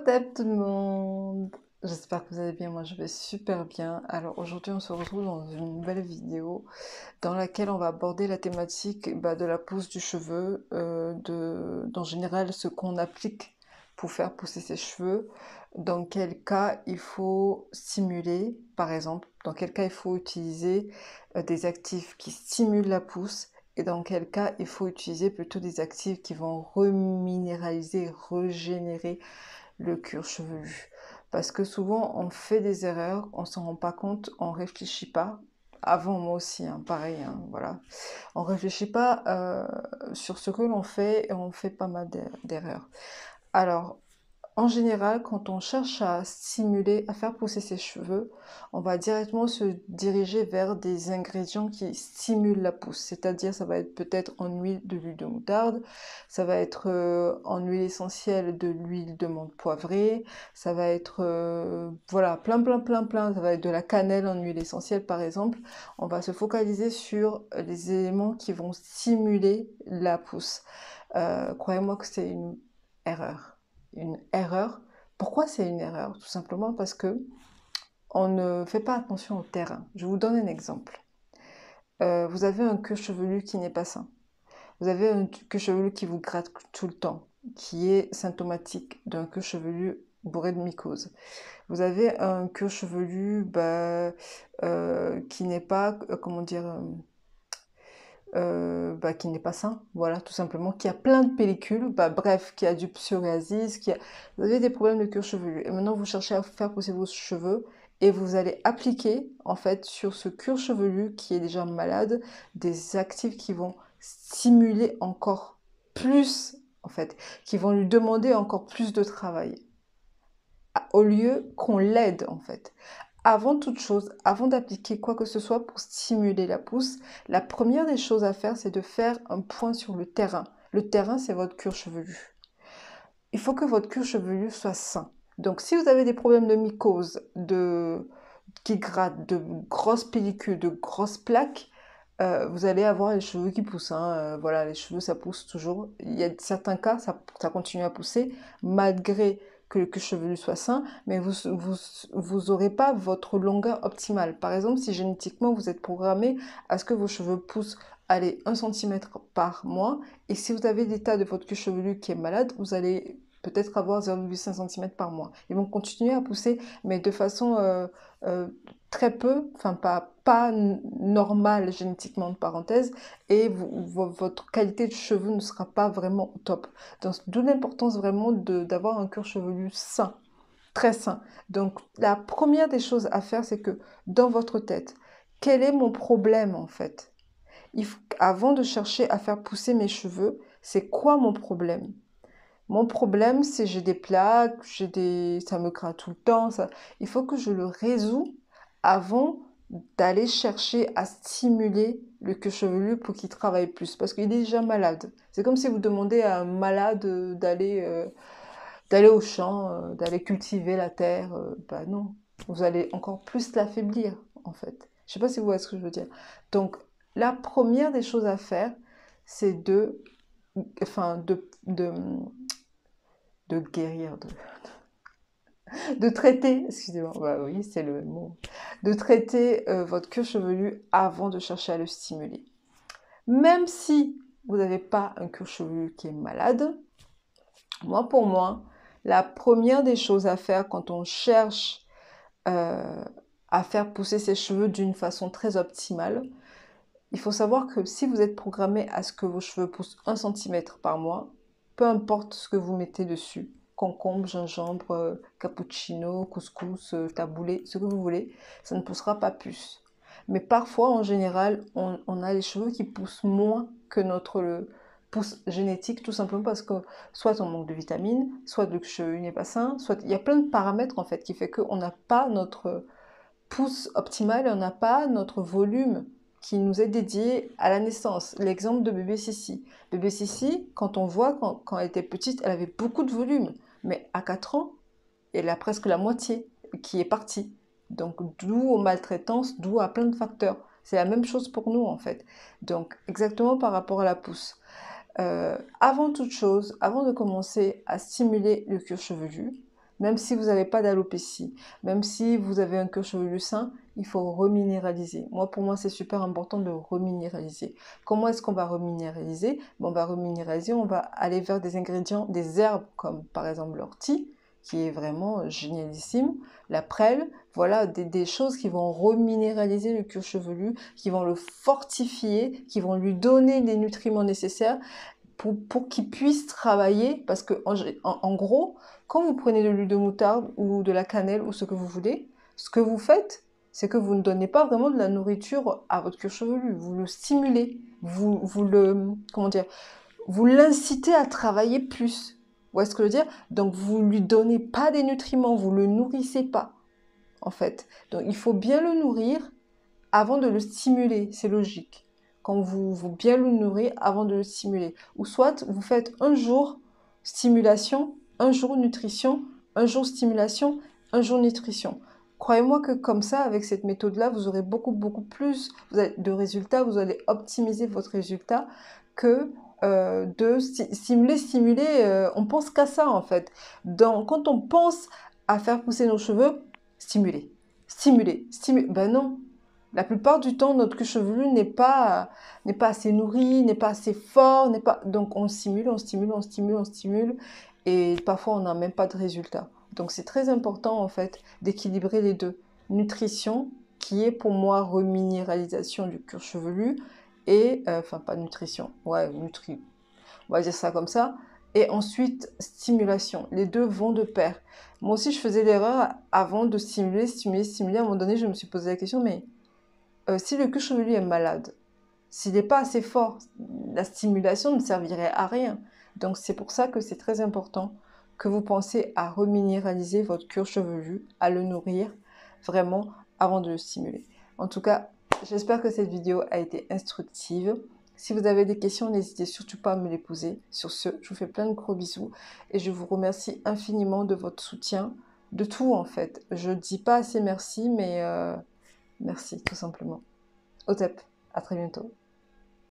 What's up tout le monde? J'espère que vous allez bien, moi je vais super bien. Alors aujourd'hui on se retrouve dans une nouvelle vidéo dans laquelle on va aborder la thématique de la pousse du cheveu, en général ce qu'on applique pour faire pousser ses cheveux, dans quel cas il faut stimuler par exemple, dans quel cas il faut utiliser des actifs qui stimulent la pousse et dans quel cas il faut utiliser plutôt des actifs qui vont reminéraliser, régénérer le cuir chevelu. Parce que souvent, on fait des erreurs, on s'en rend pas compte, on réfléchit pas. Avant, moi aussi, hein, pareil, hein, voilà. On réfléchit pas sur ce que l'on fait et on fait pas mal d'erreurs. Alors, en général, quand on cherche à stimuler, à faire pousser ses cheveux, on va directement se diriger vers des ingrédients qui stimulent la pousse. C'est-à-dire, ça va être peut-être en huile de l'huile de moutarde, ça va être en huile essentielle de l'huile de menthe poivrée, ça va être, voilà, plein. Ça va être de la cannelle en huile essentielle, par exemple. On va se focaliser sur les éléments qui vont stimuler la pousse. Croyez-moi que c'est erreur une erreur. Pourquoi c'est une erreur? Tout simplement parce que on ne fait pas attention au terrain. Je vous donne un exemple. Vous avez un cuir chevelu qui n'est pas sain. Vous avez un cuir chevelu qui vous gratte tout le temps, qui est symptomatique d'un cuir chevelu bourré de mycose. Vous avez un cuir chevelu qui n'est pas, comment dire, qui n'est pas sain, voilà, tout simplement, qui a plein de pellicules, bref, qui a du psoriasis, vous avez des problèmes de cuir chevelu. Et maintenant, vous cherchez à faire pousser vos cheveux et vous allez appliquer, en fait, sur ce cuir chevelu qui est déjà malade, des actifs qui vont stimuler encore plus, en fait, qui vont lui demander encore plus de travail, au lieu qu'on l'aide, en fait. Avant toute chose, avant d'appliquer quoi que ce soit pour stimuler la pousse, la première des choses à faire, c'est de faire un point sur le terrain. Le terrain, c'est votre cuir chevelu. Il faut que votre cuir chevelu soit sain. Donc, si vous avez des problèmes de mycose, qui grattent, de grosses pellicules, de grosses plaques, vous allez avoir les cheveux qui poussent. Hein. Voilà, les cheveux, ça pousse toujours. Il y a certains cas, ça continue à pousser, malgré que le cuir chevelu soit sain, mais vous aurez pas votre longueur optimale. Par exemple, si génétiquement, vous êtes programmé à ce que vos cheveux poussent, allez, 1 centimètre par mois, et si vous avez l'état de votre cuir chevelu qui est malade, vous allez peut-être avoir 0,5 cm par mois. Ils vont continuer à pousser, mais de façon euh, très peu, enfin pas normale génétiquement de parenthèse, et votre qualité de cheveux ne sera pas vraiment au top. Donc d'où l'importance vraiment d'avoir un cuir chevelu sain, très sain. Donc la première des choses à faire, c'est que dans votre tête, quel est mon problème en fait? Avant de chercher à faire pousser mes cheveux, c'est quoi mon problème? Mon problème, c'est j'ai des plaques, ça me gratte tout le temps. Il faut que je le résous avant d'aller chercher à stimuler le cuir chevelu pour qu'il travaille plus, parce qu'il est déjà malade. C'est comme si vous demandez à un malade d'aller au champ, d'aller cultiver la terre. Non, vous allez encore plus l'affaiblir, en fait. Je sais pas si vous voyez ce que je veux dire. Donc, la première des choses à faire, c'est enfin, de guérir, de traiter, excusez-moi, oui, c'est le mot, de traiter votre cuir chevelu avant de chercher à le stimuler. Même si vous n'avez pas un cuir chevelu qui est malade, pour moi, la première des choses à faire quand on cherche euh, à faire pousser ses cheveux d'une façon très optimale, il faut savoir que si vous êtes programmé à ce que vos cheveux poussent 1 centimètre par mois, peu importe ce que vous mettez dessus, concombre, gingembre, cappuccino, couscous, taboulé, ce que vous voulez, ça ne poussera pas plus. Mais parfois, en général, on a les cheveux qui poussent moins que notre pousse génétique, tout simplement parce que soit on manque de vitamines, soit le cheveu n'est pas sain, soit il y a plein de paramètres en fait qui fait qu'on n'a pas notre pousse optimale, on n'a pas notre volume qui nous est dédié à la naissance. L'exemple de bébé Sissi. Bébé Sissi, quand on voit, quand elle était petite, elle avait beaucoup de volume. Mais à 4 ans, elle a presque la moitié qui est partie. Donc, d'où aux maltraitances, d'où à plein de facteurs. C'est la même chose pour nous, en fait. Donc, exactement par rapport à la pousse. Avant toute chose, avant de commencer à stimuler le cuir chevelu, Même si vous n'avez pas d'alopécie, même si vous avez un cuir chevelu sain, il faut reminéraliser. Pour moi, c'est super important de reminéraliser. Comment est-ce qu'on va reminéraliser? On va reminéraliser, on va aller vers des ingrédients, des herbes comme par exemple l'ortie, qui est vraiment génialissime, la prêle, voilà, des choses qui vont reminéraliser le cuir chevelu, qui vont le fortifier, qui vont lui donner les nutriments nécessaires pour qu'il puisse travailler, parce que en gros, quand vous prenez de l'huile de moutarde ou de la cannelle ou ce que vous voulez, ce que vous faites, c'est que vous ne donnez pas vraiment de la nourriture à votre cuir chevelu, vous le stimulez, comment dire, vous l'incitez à travailler plus. Vous voyez ce que je veux dire? Donc vous lui donnez pas des nutriments, vous le nourrissez pas, en fait. Donc il faut bien le nourrir avant de le stimuler, c'est logique. Quand vous bien le nourrir avant de le stimuler. Ou soit vous faites un jour stimulation, un jour nutrition, un jour stimulation, un jour nutrition. Croyez-moi que comme ça, avec cette méthode-là, vous aurez beaucoup plus de résultats, vous allez optimiser votre résultat que de stimuler. On pense qu'à ça en fait. Quand on pense à faire pousser nos cheveux, stimuler. Ben non, la plupart du temps, notre cuir chevelu n'est pas assez nourri, n'est pas assez fort, donc on stimule, et parfois on n'a même pas de résultat. Donc c'est très important en fait d'équilibrer les deux. Nutrition, qui est pour moi reminéralisation du cuir chevelu, et enfin pas nutrition, ouais, on va dire ça comme ça. Et ensuite, stimulation. Les deux vont de pair. Moi aussi, je faisais l'erreur avant de stimuler. À un moment donné, je me suis posé la question, mais si le cuir chevelu est malade, s'il n'est pas assez fort, la stimulation ne servirait à rien. Donc c'est pour ça que c'est très important que vous pensez à reminéraliser votre cuir chevelu, à le nourrir vraiment avant de le stimuler. En tout cas, j'espère que cette vidéo a été instructive. Si vous avez des questions, n'hésitez surtout pas à me les poser. Sur ce, je vous fais plein de gros bisous et je vous remercie infiniment de votre soutien, de tout en fait. Je ne dis pas assez merci, mais merci tout simplement. Au top, à très bientôt.